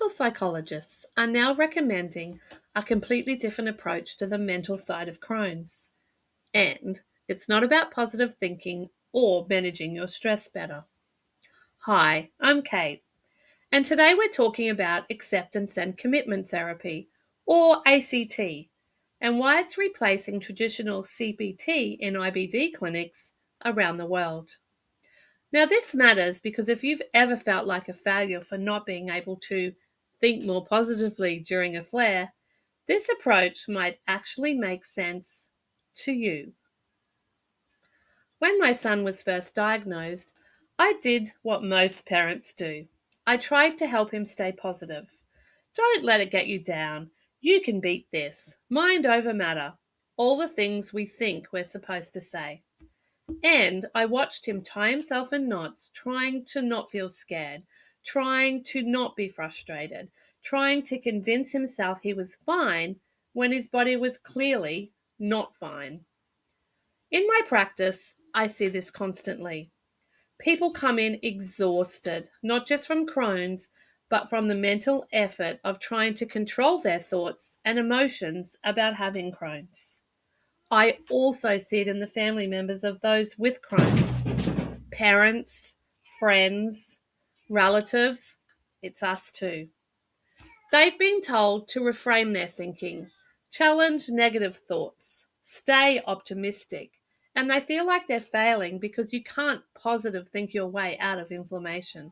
Clinical psychologists are now recommending a completely different approach to the mental side of Crohn's. And it's not about positive thinking or managing your stress better. Hi, I'm Kate, and today we're talking about acceptance and commitment therapy, or ACT, and why it's replacing traditional CBT in IBD clinics around the world. Now, this matters because if you've ever felt like a failure for not being able to think more positively during a flare, this approach might actually make sense to you. When my son was first diagnosed, I did what most parents do. I tried to help him stay positive. Don't let it get you down. You can beat this. Mind over matter. All the things we think we're supposed to say. And I watched him tie himself in knots, trying to not feel scared, trying to not be frustrated, trying to convince himself he was fine when his body was clearly not fine. In my practice, I see this constantly. People come in exhausted, not just from Crohn's, but from the mental effort of trying to control their thoughts and emotions about having Crohn's. I also see it in the family members of those with Crohn's. Parents, friends, relatives, it's us too. They've been told to reframe their thinking, challenge negative thoughts, stay optimistic, and they feel like they're failing because you can't positive think your way out of inflammation.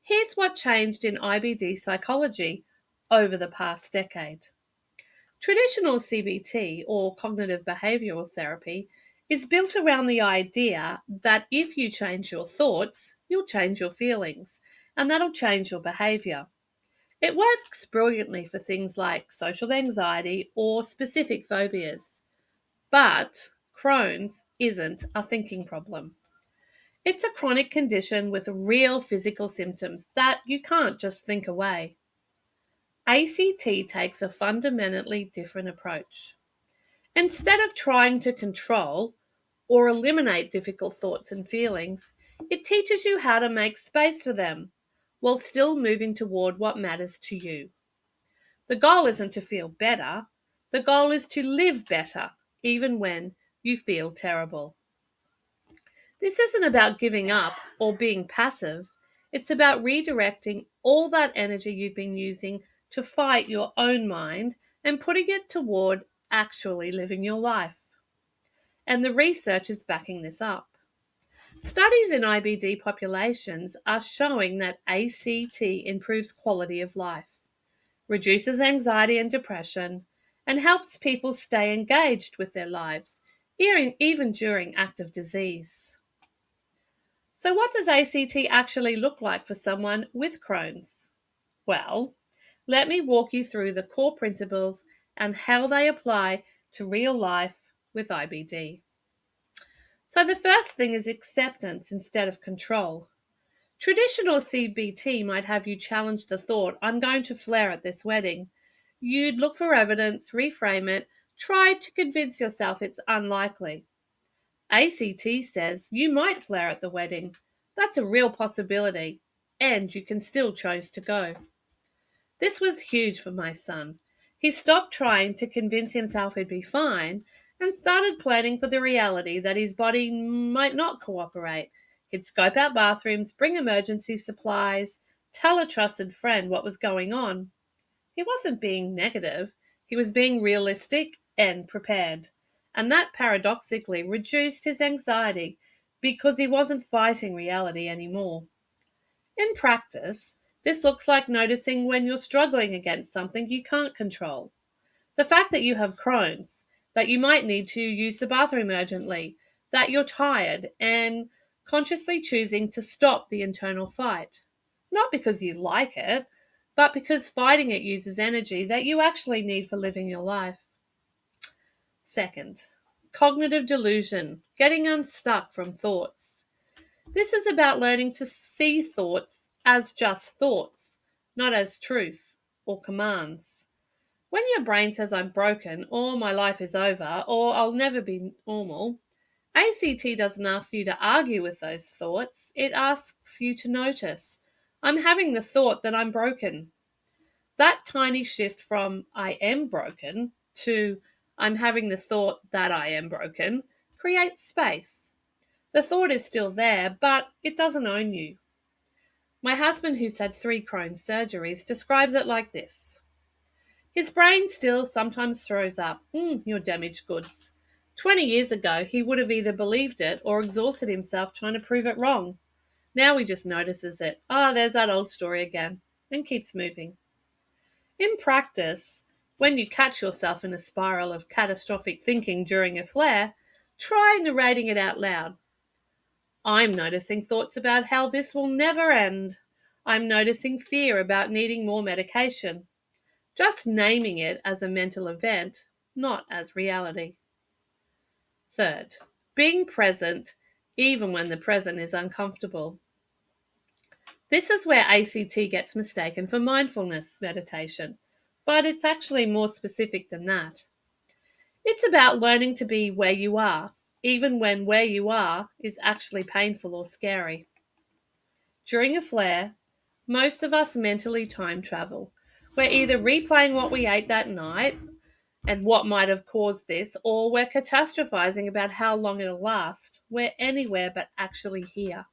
Here's what changed in IBD psychology over the past decade. Traditional CBT, or cognitive behavioral therapy, is built around the idea that if you change your thoughts, you'll change your feelings, and that'll change your behavior. It works brilliantly for things like social anxiety or specific phobias. But Crohn's isn't a thinking problem. It's a chronic condition with real physical symptoms that you can't just think away. ACT takes a fundamentally different approach. Instead of trying to control or eliminate difficult thoughts and feelings, it teaches you how to make space for them while still moving toward what matters to you. The goal isn't to feel better, the goal is to live better, even when you feel terrible. This isn't about giving up or being passive, it's about redirecting all that energy you've been using to fight your own mind and putting it toward actually living your life. And the research is backing this up. Studies in IBD populations are showing that ACT improves quality of life, reduces anxiety and depression, and helps people stay engaged with their lives, even during active disease. So, what does ACT actually look like for someone with Crohn's? Well, let me walk you through the core principles and how they apply to real life with IBD. So, the first thing is acceptance instead of control. Traditional CBT might have you challenge the thought, I'm going to flare at this wedding. You'd look for evidence, reframe it, try to convince yourself it's unlikely. ACT says you might flare at the wedding. That's a real possibility, and you can still choose to go. This was huge for my son. He stopped trying to convince himself he'd be fine and started planning for the reality that his body might not cooperate. He'd scope out bathrooms, bring emergency supplies, tell a trusted friend what was going on. He wasn't being negative, he was being realistic and prepared. And that paradoxically reduced his anxiety because he wasn't fighting reality anymore. In practice, this looks like noticing when you're struggling against something you can't control. The fact that you have Crohn's, that you might need to use the bathroom urgently, that you're tired, and consciously choosing to stop the internal fight. Not because you like it, but because fighting it uses energy that you actually need for living your life. Second, cognitive delusion, getting unstuck from thoughts. This is about learning to see thoughts as just thoughts, not as truth or commands. When your brain says I'm broken, or my life is over, or I'll never be normal, ACT doesn't ask you to argue with those thoughts. It asks you to notice. I'm having the thought that I'm broken. That tiny shift from I am broken to I'm having the thought that I am broken creates space. The thought is still there, but it doesn't own you. My husband, who's had 3 Crohn's surgeries, describes it like this. His brain still sometimes throws up, you're damaged goods. 20 years ago, he would have either believed it or exhausted himself trying to prove it wrong. Now he just notices it. There's that old story again, and keeps moving. In practice, when you catch yourself in a spiral of catastrophic thinking during a flare, try narrating it out loud. I'm noticing thoughts about how this will never end. I'm noticing fear about needing more medication. Just naming it as a mental event, not as reality. Third, being present even when the present is uncomfortable. This is where ACT gets mistaken for mindfulness meditation, but it's actually more specific than that. It's about learning to be where you are, even when where you are is actually painful or scary. During a flare, most of us mentally time travel. We're either replaying what we ate that night and what might have caused this, or we're catastrophizing about how long it'll last. We're anywhere but actually here.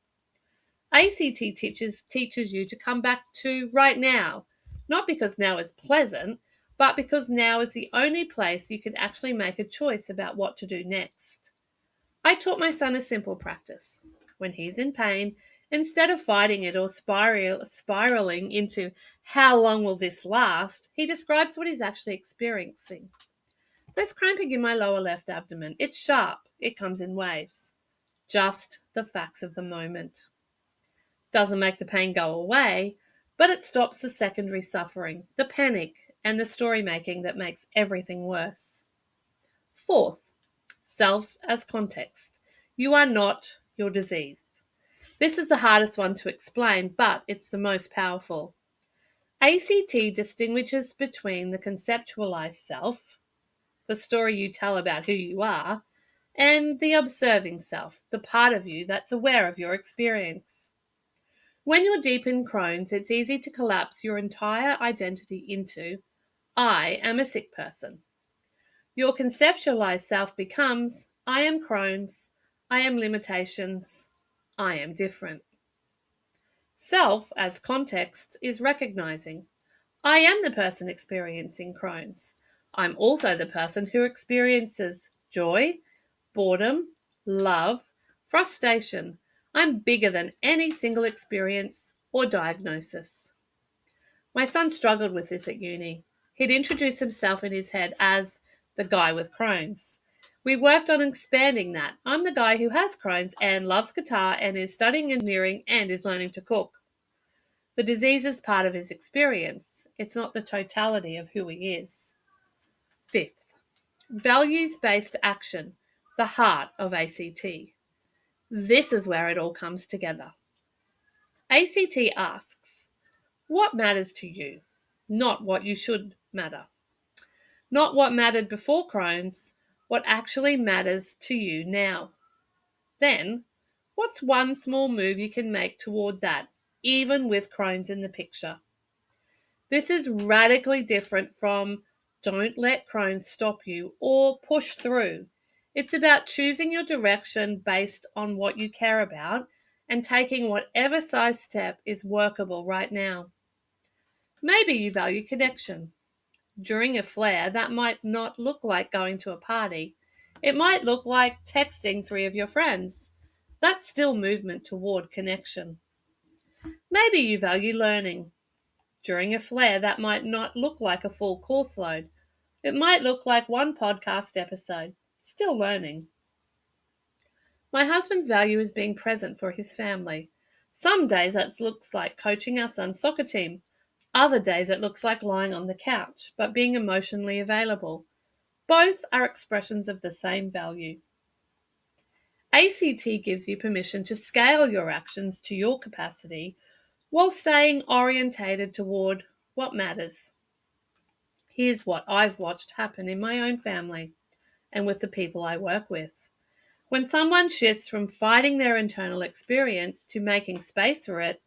ACT teaches you to come back to right now, not because now is pleasant, but because now is the only place you can actually make a choice about what to do next. I taught my son a simple practice. When he's in pain, instead of fighting it or spiraling into how long will this last, he describes what he's actually experiencing. There's cramping in my lower left abdomen. It's sharp. It comes in waves. Just the facts of the moment. Doesn't make the pain go away, but it stops the secondary suffering, the panic, and the story making that makes everything worse. Fourth, self as context. You are not your disease. This is the hardest one to explain, but it's the most powerful. ACT distinguishes between the conceptualized self, the story you tell about who you are, and the observing self, the part of you that's aware of your experience. When you're deep in Crohn's, it's easy to collapse your entire identity into, I am a sick person. Your conceptualized self becomes, I am Crohn's, I am limitations, I am different. Self, as context, is recognizing, I am the person experiencing Crohn's. I'm also the person who experiences joy, boredom, love, frustration. I'm bigger than any single experience or diagnosis. My son struggled with this at uni. He'd introduce himself in his head as the guy with Crohn's. We worked on expanding that. I'm the guy who has Crohn's and loves guitar and is studying engineering and is learning to cook. The disease is part of his experience. It's not the totality of who he is. Fifth, values-based action, the heart of ACT. This is where it all comes together. ACT asks, what matters to you? Not what you should matter. Not what mattered before Crohn's, what actually matters to you now. Then, what's one small move you can make toward that, even with Crohn's in the picture? This is radically different from don't let Crohn's stop you or push through. It's about choosing your direction based on what you care about and taking whatever size step is workable right now. Maybe you value connection. During a flare, that might not look like going to a party. It might look like texting 3 of your friends. That's still movement toward connection. Maybe you value learning. During a flare, that might not look like a full course load. It might look like 1 podcast episode. Still learning. My husband's value is being present for his family. Some days that looks like coaching our son's soccer team. Other days it looks like lying on the couch, but being emotionally available. Both are expressions of the same value. ACT gives you permission to scale your actions to your capacity while staying orientated toward what matters. Here's what I've watched happen in my own family and with the people I work with. When someone shifts from fighting their internal experience to making space for it,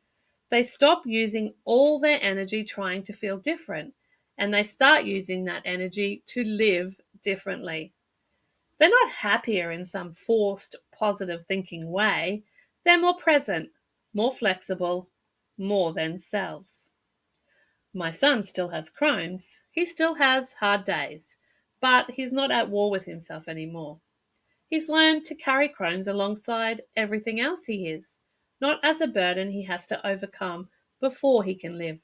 They stop using all their energy trying to feel different, and they start using that energy to live differently. They're not happier in some forced positive thinking way. They're more present, more flexible, more themselves. My son still has Crohn's. He still has hard days, but he's not at war with himself anymore. He's learned to carry Crohn's alongside everything else he is, not as a burden he has to overcome before he can live,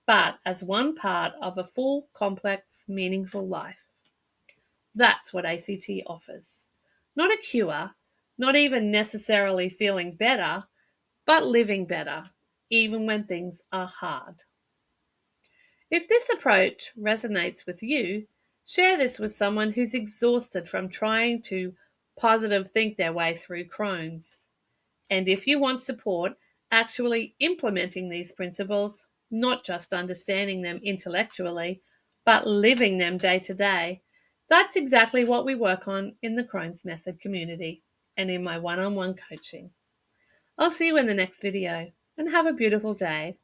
but as one part of a full, complex, meaningful life. That's what ACT offers. Not a cure, not even necessarily feeling better, but living better, even when things are hard. If this approach resonates with you, share this with someone who's exhausted from trying to positive think their way through Crohn's. And if you want support actually implementing these principles, not just understanding them intellectually, but living them day to day, that's exactly what we work on in the Crohn's Method community and in my one-on-one coaching. I'll see you in the next video and have a beautiful day.